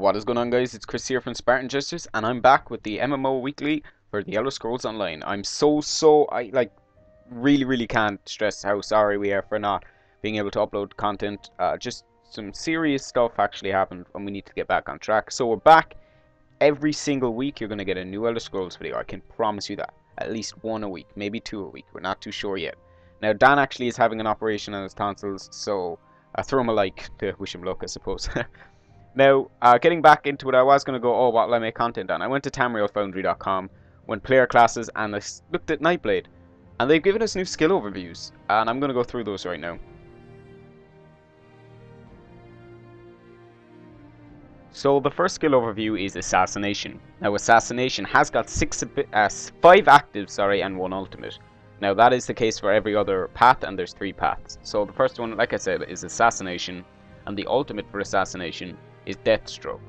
What is going on, guys? It's Chris here from Spartanjesters, and I'm back with the MMO weekly for the Elder Scrolls Online. I really can't stress how sorry we are for not being able to upload content. Just some serious stuff actually happened and we need to get back on track. So we're back every single week. You're going to get a new Elder Scrolls video. I can promise you that. At least one a week, maybe two a week. We're not too sure yet. Now, Dan actually is having an operation on his tonsils, so I throw him a like to wish him luck, I suppose. Now, getting back into it, I was going to go, what will I make content on? I went to tamrielfoundry.com, went player classes, and I looked at Nightblade. And they've given us new skill overviews, and I'm going to go through those right now. So the first skill overview is Assassination. Now, Assassination has got 5 actives, and 1 ultimate. Now, that is the case for every other path, and there's 3 paths. So the first one, like I said, is Assassination, and the ultimate for Assassination is Deathstroke.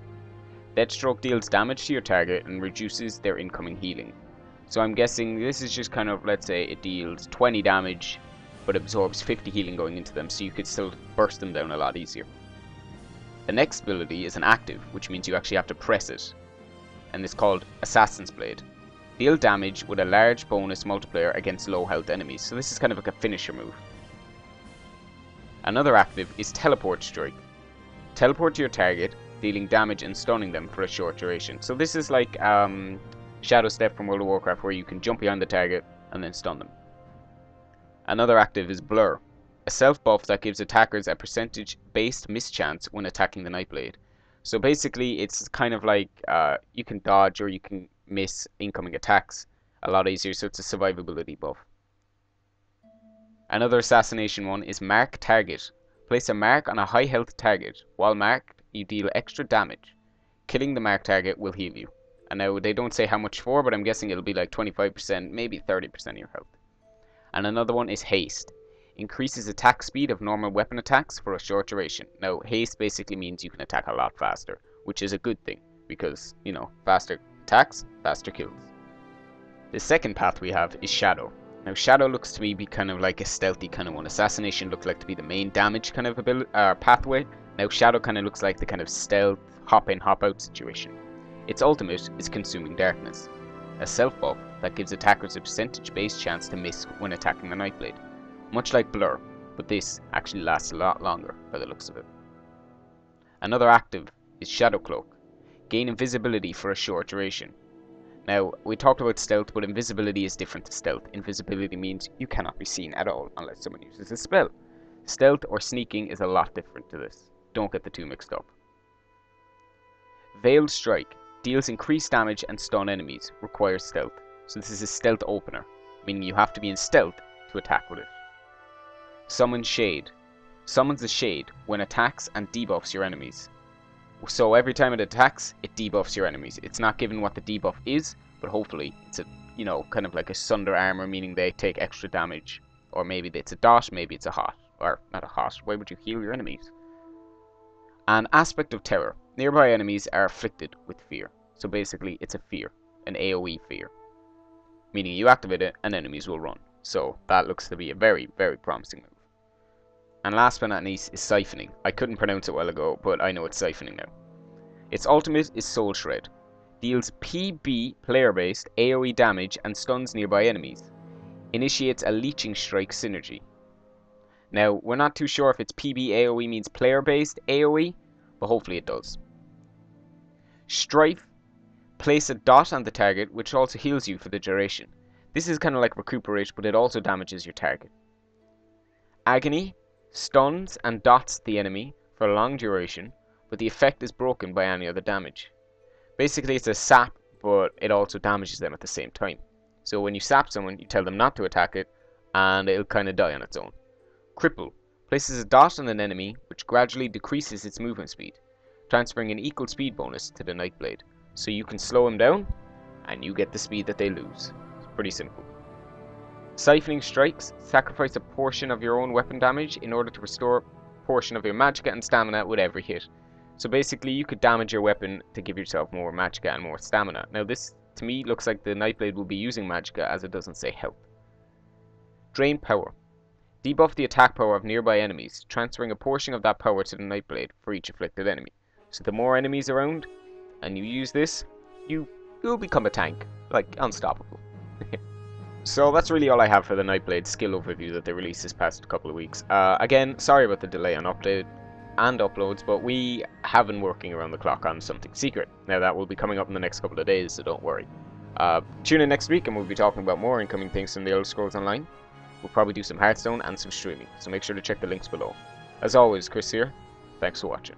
Deathstroke deals damage to your target and reduces their incoming healing. So I'm guessing this is just kind of, let's say it deals 20 damage but absorbs 50 healing going into them, so you could still burst them down a lot easier. The next ability is an active, which means you actually have to press it, and it's called Assassin's Blade. Deal damage with a large bonus multiplier against low health enemies, so this is kind of like a finisher move. Another active is Teleport Strike. Teleport to your target, dealing damage and stunning them for a short duration. So this is like Shadow Step from World of Warcraft, where you can jump behind the target and then stun them. Another active is Blur, a self buff that gives attackers a percentage-based mischance when attacking the Nightblade. So basically it's kind of like you can dodge or you can miss incoming attacks a lot easier, so it's a survivability buff. Another assassination one is Mark Target. Place a mark on a high health target. While marked, you deal extra damage. Killing the marked target will heal you. And now they don't say how much for, but I'm guessing it'll be like 25%, maybe 30% of your health. And another one is Haste. Increases attack speed of normal weapon attacks for a short duration. Now, Haste basically means you can attack a lot faster, which is a good thing, because, you know, faster attacks, faster kills. The second path we have is Shadow. Now, Shadow looks to me be kind of like a stealthy kind of one. Assassination looked like to be the main damage kind of pathway. Now, Shadow kind of looks like the kind of stealth, hop in, hop out situation. Its ultimate is Consuming Darkness, a self buff that gives attackers a percentage-based chance to miss when attacking the Nightblade. Much like Blur, but this actually lasts a lot longer by the looks of it. Another active is Shadow Cloak. Gain invisibility for a short duration. Now, we talked about stealth, but invisibility is different to stealth. Invisibility means you cannot be seen at all unless someone uses a spell. Stealth or sneaking is a lot different to this. Don't get the two mixed up. Veiled Strike deals increased damage and stun enemies. Requires stealth. So this is a stealth opener, meaning you have to be in stealth to attack with it. Summon Shade. Summons a shade when attacks and debuffs your enemies. So every time it attacks, it debuffs your enemies. It's not given what the debuff is, but hopefully it's a, you know, kind of like a Sunder Armor, meaning they take extra damage. Or maybe it's a dot, maybe it's a hot. Or not a hot. Why would you heal your enemies? An Aspect of Terror. Nearby enemies are afflicted with fear. So basically it's a fear, an AoE fear. Meaning you activate it and enemies will run. So that looks to be a very promising move. And last but not least is Siphoning. I couldn't pronounce it a while ago, but I know it's Siphoning now. Its ultimate is Soul Shred. Deals PB player-based AoE damage and stuns nearby enemies. Initiates a Leeching Strike synergy. Now, we're not too sure if it's PB AoE means player-based AoE, but hopefully it does. Strife. Place a dot on the target, which also heals you for the duration. This is kind of like Recuperate, but it also damages your target. Agony. Stuns and dots the enemy for a long duration, but the effect is broken by any other damage. Basically it's a sap, but it also damages them at the same time. So when you sap someone, you tell them not to attack it, and it'll kind of die on its own. Cripple. Places a dot on an enemy, which gradually decreases its movement speed, transferring an equal speed bonus to the Nightblade. So you can slow them down, and you get the speed that they lose. It's pretty simple. Siphoning Strikes. Sacrifice a portion of your own weapon damage in order to restore a portion of your magicka and stamina with every hit. So basically you could damage your weapon to give yourself more magicka and more stamina. Now this to me looks like the Nightblade will be using magicka, as it doesn't say health. Drain Power. Debuff the attack power of nearby enemies, transferring a portion of that power to the Nightblade for each afflicted enemy. So the more enemies around, and you use this, you'll become a tank, like unstoppable. So that's really all I have for the Nightblade skill overview that they released this past couple of weeks. Again, sorry about the delay on update and uploads, but we have been working around the clock on something secret. Now that will be coming up in the next couple of days, so don't worry. Tune in next week and we'll be talking about more incoming things from the Elder Scrolls Online. We'll probably do some Hearthstone and some streaming, so make sure to check the links below. As always, Chris here. Thanks for watching.